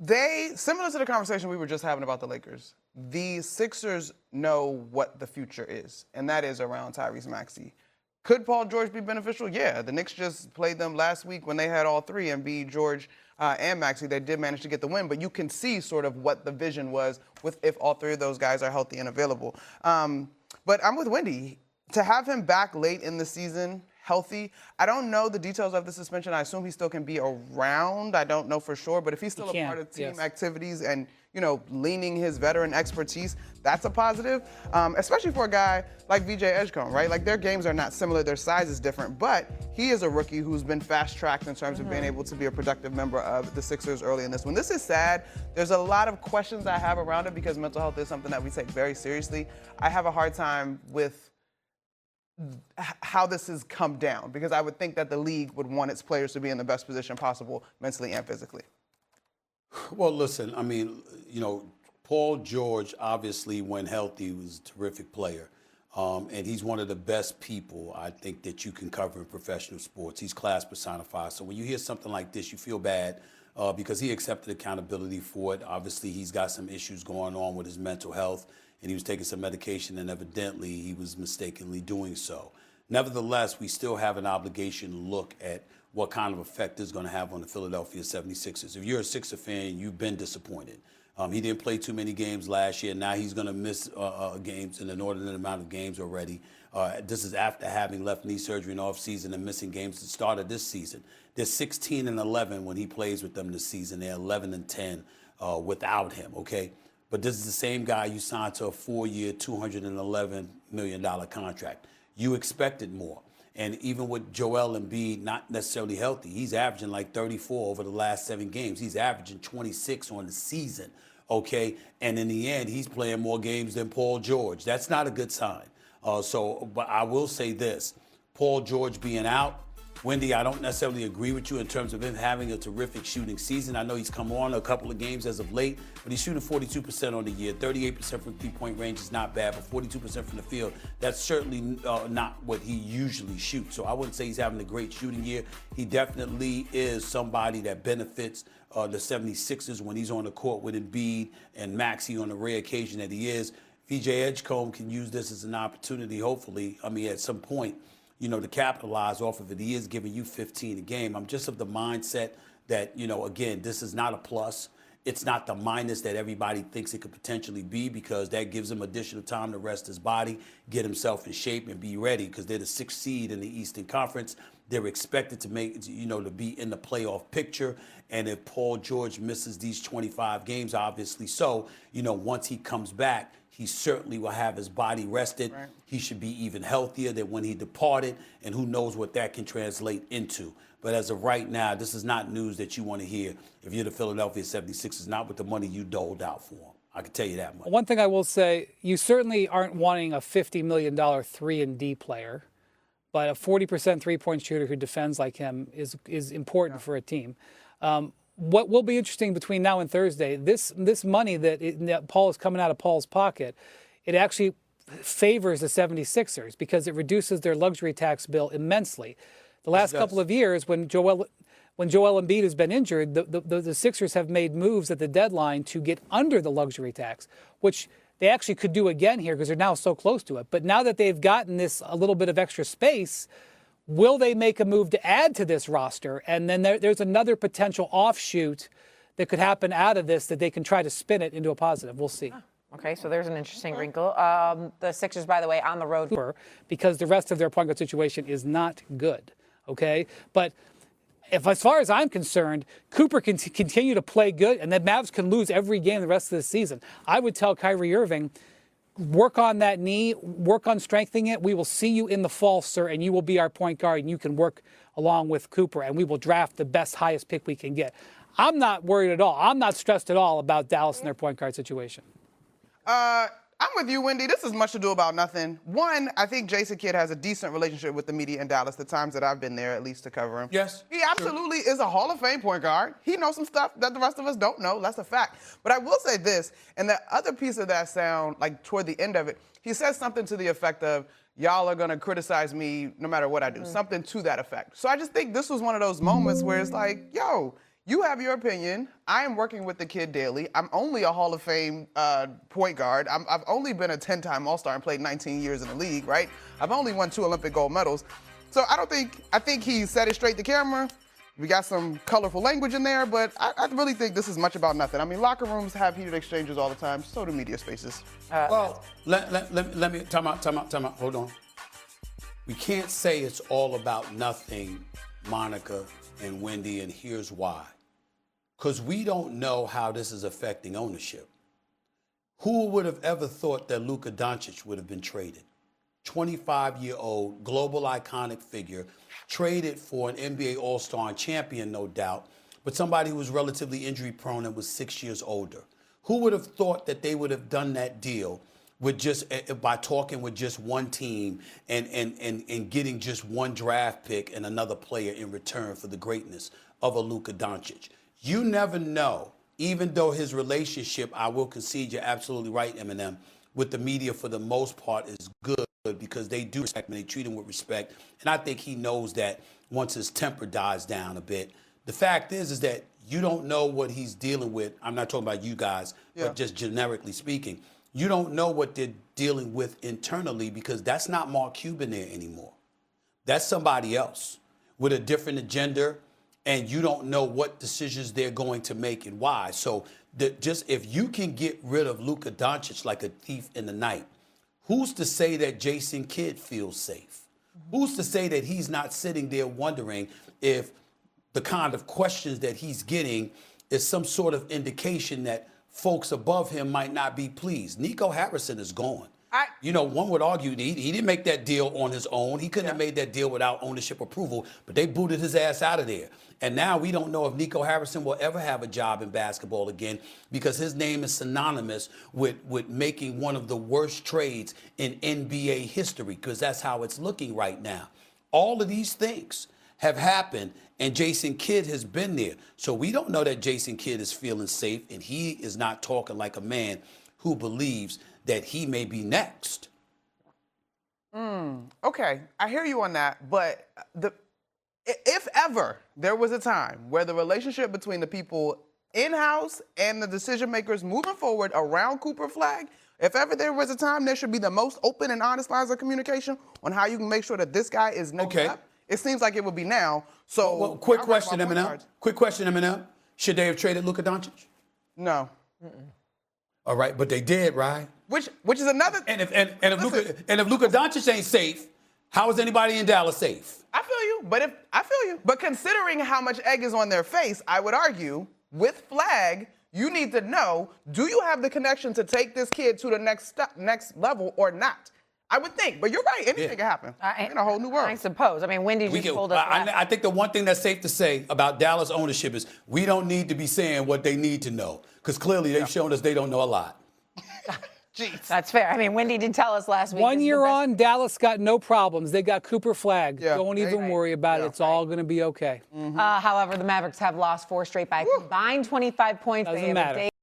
Similar to the conversation we were just having about the Lakers, the Sixers know what the future is, and that is around Tyrese Maxey. Could Paul George be beneficial? Yeah. The Knicks just played them last week when they had all three, Embiid, George, and Maxey. They did manage to get the win, but you can see sort of what the vision was if all three of those guys are healthy and available. But I'm with Wendy. To have him back late in the season, healthy, I don't know the details of the suspension. I assume he still can be around. I don't know for sure, but if he's still a part of team activities and, leaning his veteran expertise, that's a positive, especially for a guy like VJ Edgecombe, right? Like, their games are not similar, their size is different, but he is a rookie who's been fast-tracked in terms of being able to be a productive member of the Sixers early in this one. This is sad. There's a lot of questions I have around it because mental health is something that we take very seriously. I have a hard time with how this has come down because I would think that the league would want its players to be in the best position possible mentally and physically. Well, listen, I mean, Paul George, obviously, when healthy, was a terrific player. And he's one of the best people, I think, that you can cover in professional sports. He's class personified. So when you hear something like this, you feel bad because he accepted accountability for it. Obviously, he's got some issues going on with his mental health, and he was taking some medication, and evidently he was mistakenly doing so. Nevertheless, we still have an obligation to look at what kind of effect this is going to have on the Philadelphia 76ers. If you're a Sixer fan, you've been disappointed. He didn't play too many games last year. Now he's going to miss games, an inordinate amount of games already. This is after having left knee surgery in offseason and missing games at the start of this season. They're 16-11 when he plays with them this season. They're 11-10 without him, okay? But this is the same guy you signed to a 4-year, $211 million contract. You expected more. And even with Joel Embiid not necessarily healthy, he's averaging like 34 over the last 7 games. He's averaging 26 on the season, okay? And in the end, he's playing more games than Paul George. That's not a good sign. But I will say this, Paul George being out, Wendy, I don't necessarily agree with you in terms of him having a terrific shooting season. I know he's come on a couple of games as of late, but he's shooting 42% on the year. 38% from three-point range is not bad, but 42% from the field, that's certainly not what he usually shoots. So I wouldn't say he's having a great shooting year. He definitely is somebody that benefits the 76ers when he's on the court with Embiid and Maxey on the rare occasion that he is. VJ Edgecombe can use this as an opportunity, hopefully, at some point, to capitalize off of it. He is giving you 15 a game. I'm just of the mindset that, again, this is not a plus. It's not the minus that everybody thinks it could potentially be because that gives him additional time to rest his body, get himself in shape, and be ready because they're the 6th seed in the Eastern Conference. They're expected to make, to be in the playoff picture. And if Paul George misses these 25 games, obviously so, once he comes back, he certainly will have his body rested. Right. He should be even healthier than when he departed, and who knows what that can translate into. But as of right now, this is not news that you want to hear if you're the Philadelphia 76ers, not with the money you doled out for him. I can tell you that much. One thing I will say, you certainly aren't wanting a $50 million 3-and-D player, but a 40% three-point shooter who defends like him is important for a team. What will be interesting between now and Thursday, this money that Paul is coming out of Paul's pocket, it actually favors the 76ers because it reduces their luxury tax bill immensely. The last couple of years, when Joel Embiid has been injured, the Sixers have made moves at the deadline to get under the luxury tax, which they actually could do again here because they're now so close to it. But now that they've gotten this a little bit of extra space, will they make a move to add to this roster? And then there's another potential offshoot that could happen out of this that they can try to spin it into a positive. We'll see. Okay, so there's an interesting wrinkle. The Sixers, by the way, on the road. Because the rest of their point guard situation is not good, okay? But as far as I'm concerned, Cooper can continue to play good, and the Mavs can lose every game the rest of the season. I would tell Kyrie Irving, work on that knee, work on strengthening it. We will see you in the fall, sir, and you will be our point guard, and you can work along with Cooper, and we will draft the best, highest pick we can get. I'm not worried at all. I'm not stressed at all about Dallas and their point guard situation. I'm with you, Wendy. This is much ado about nothing. One, I think Jason Kidd has a decent relationship with the media in Dallas, the times that I've been there, at least to cover him. Yes. He absolutely is a Hall of Fame point guard. He knows some stuff that the rest of us don't know. That's a fact. But I will say this, and the other piece of that sound, like toward the end of it, he says something to the effect of, y'all are going to criticize me no matter what I do, something to that effect. So I just think this was one of those moments where it's like, yo, You have your opinion. I am working with the kid daily. I'm only a Hall of Fame point guard. I've only been a 10-time All-Star and played 19 years in the league, right? I've only won 2 Olympic gold medals. So I think he said it straight to camera. We got some colorful language in there, but I really think this is much about nothing. I mean, locker rooms have heated exchanges all the time. So do media spaces. Well, let me, time out. Hold on. We can't say it's all about nothing, Monica and Wendy, and here's why. Because we don't know how this is affecting ownership. Who would have ever thought that Luka Doncic would have been traded? 25-year-old, global iconic figure, traded for an NBA All-Star and champion, no doubt, but somebody who was relatively injury-prone and was 6 years older. Who would have thought that they would have done that deal with just by talking with just one team and getting just one draft pick and another player in return for the greatness of a Luka Doncic? You never know, even though his relationship, I will concede, you're absolutely right, Eminem, with the media for the most part is good because they do respect him and they treat him with respect. And I think he knows that once his temper dies down a bit. The fact is that you don't know what he's dealing with. I'm not talking about you guys, but just generically speaking. You don't know what they're dealing with internally because that's not Mark Cuban there anymore. That's somebody else with a different agenda, and you don't know what decisions they're going to make and why. So just if you can get rid of Luka Doncic like a thief in the night, who's to say that Jason Kidd feels safe? Who's to say that he's not sitting there wondering if the kind of questions that he's getting is some sort of indication that folks above him might not be pleased? Nico Harrison is gone. One would argue he didn't make that deal on his own. He couldn't have made that deal without ownership approval, but they booted his ass out of there. And now we don't know if Nico Harrison will ever have a job in basketball again because his name is synonymous with making one of the worst trades in NBA history because that's how it's looking right now. All of these things have happened, and Jason Kidd has been there. So we don't know that Jason Kidd is feeling safe, and he is not talking like a man who believes that he may be next. Okay, I hear you on that, but if ever there was a time where the relationship between the people in-house and the decision makers moving forward around Cooper Flag, if ever there was a time, there should be the most open and honest lines of communication on how you can make sure that this guy is next up. It seems like it would be now. So, quick question, Eminem. Should they have traded Luka Doncic? No. All right, but they did, right? Which is another. And if Luka Doncic ain't safe, how is anybody in Dallas safe? I feel you. But considering how much egg is on their face, I would argue with Flag, you need to know: do you have the connection to take this kid to the next level or not? I would think, but you're right. Anything can happen in a whole new world. I suppose. I mean, Wendy just told us. I think the one thing that's safe to say about Dallas ownership is we don't need to be saying what they need to know because clearly they've shown us they don't know a lot. Jeez. That's fair. I mean, Wendy did tell us last week. 1 year on, Dallas got no problems. They got Cooper Flag. Yeah. Don't even worry about it. It's all going to be okay. However, the Mavericks have lost 4 straight by combined 25 points. Doesn't matter.